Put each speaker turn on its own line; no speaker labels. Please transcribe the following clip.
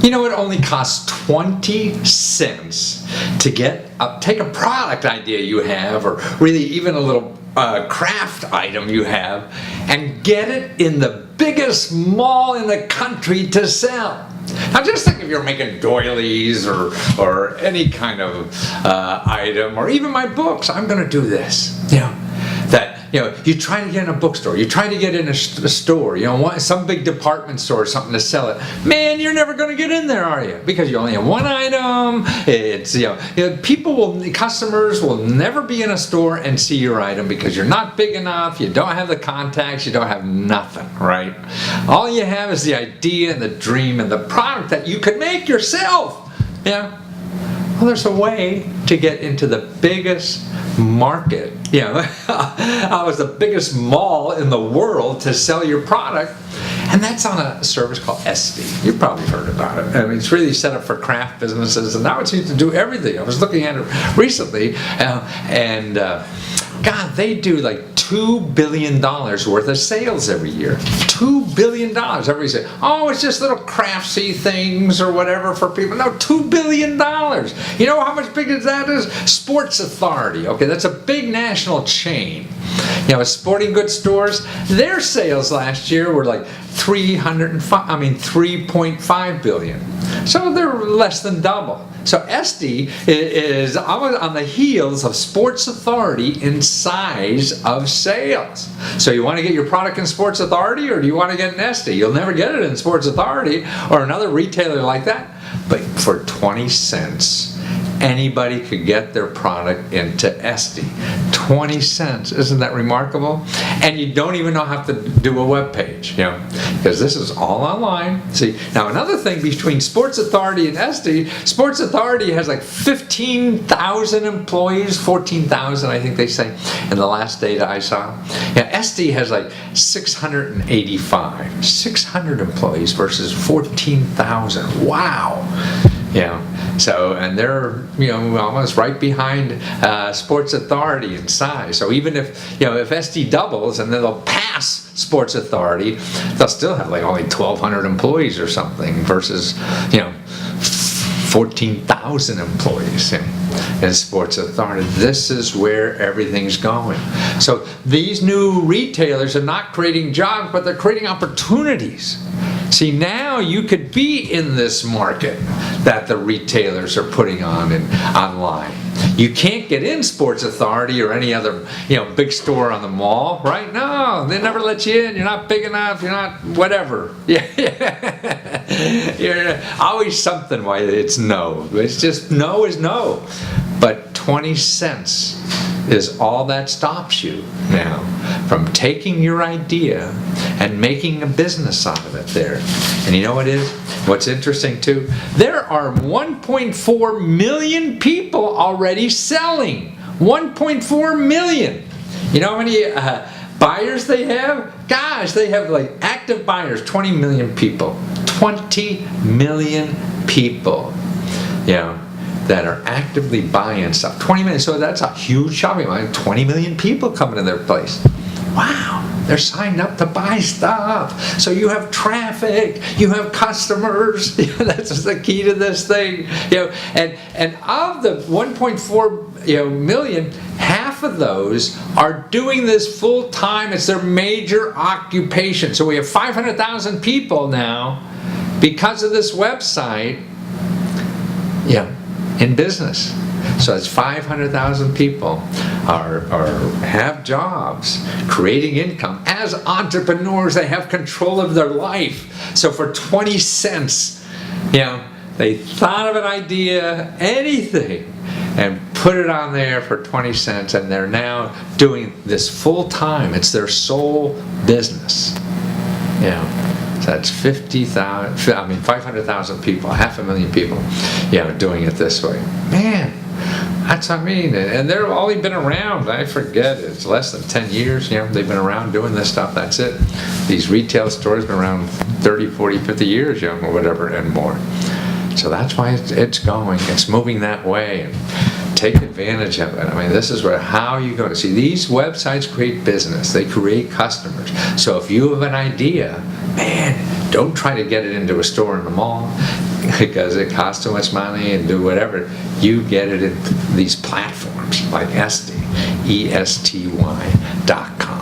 You know, it only costs 20 cents to take a product idea you have, or really even a little craft item you have, and get it in the biggest mall in the country to sell. Now just think if you're making doilies or any kind of item, or even my books. I'm going to do this. You try to get in a bookstore, you try to get in a store, some big department store or something to sell it. Man, you're never going to get in there, are you? Because you only have one item. It's customers will never be in a store and see your item because you're not big enough. You don't have the contacts. You don't have nothing, right? All you have is the idea and the dream and the product that you could make yourself. Yeah. Well, there's a way to get into the biggest market. I was the biggest mall in the world to sell your product, and that's on a service called SD. You've probably heard about it. I mean, it's really set up for craft businesses, and now it seems to do everything. I was looking at it recently, and God, they do like $2 billion worth of sales every year. $2 billion. Everybody say, oh, it's just little craftsy things or whatever for people. No, $2 billion. You know how much bigger that is? Sports Authority. Okay, that's a big national chain. Sporting goods stores, their sales last year were like $3.5 billion. So they're less than double. So SD is on the heels of Sports Authority in size of sales. So you want to get your product in Sports Authority, or do you want to get in SD? You'll never get it in Sports Authority or another retailer like that. But for 20 cents, anybody could get their product into SD. 20 cents. Isn't that remarkable? And you don't even have to do a web page, because this is all online. See, now another thing between Sports Authority and SD, Sports Authority has like 15,000 employees, 14,000 I think they say in the last data I saw. SD has like 685, 600 employees versus 14,000. Wow. So, and they're, almost right behind Sports Authority in size. So even if SD doubles and then they'll pass Sports Authority, they'll still have like only 1,200 employees or something versus, 14,000 employees in Sports Authority. This is where everything's going. So these new retailers are not creating jobs, but they're creating opportunities. See, now you could be in this market that the retailers are putting on online. You can't get in Sports Authority or any other, big store on the mall, right? No, they never let you in. You're not big enough. You're not whatever. You're always something why it's no. It's just no is no. But 20 cents is all that stops you now from taking your idea and making a business out of it there. And you know what is? What's interesting too? There are 1.4 million people already selling. 1.4 million. You know how many buyers they have? Gosh, they have like active buyers, 20 million people. 20 million people. That are actively buying stuff. 20 million, so that's a huge shopping line. 20 million people coming to their place. Wow, they're signed up to buy stuff. So you have traffic, you have customers. That's just the key to this thing. And of the 1.4 million, half of those are doing this full time. It's their major occupation. So we have 500,000 people now because of this website. In business. So it's 500,000 people have jobs, creating income. As entrepreneurs, they have control of their life. So for 20 cents, they thought of an idea, anything, and put it on there for 20 cents, and they're now doing this full time. It's their sole business. So that's 500,000 people, 500,000 people, doing it this way. Man, that's what I mean. And they've only been around, I forget, it's less than 10 years. They've been around doing this stuff, that's it. These retail stores have been around 30, 40, 50 years, or whatever, and more. So that's why it's going, it's moving that way. And take advantage of it. I mean, this is how you go to see these websites create business. They create customers. So if you have an idea, man, don't try to get it into a store in the mall. because it costs too much money and do whatever. You get it in these platforms like Esty, ESTY.com.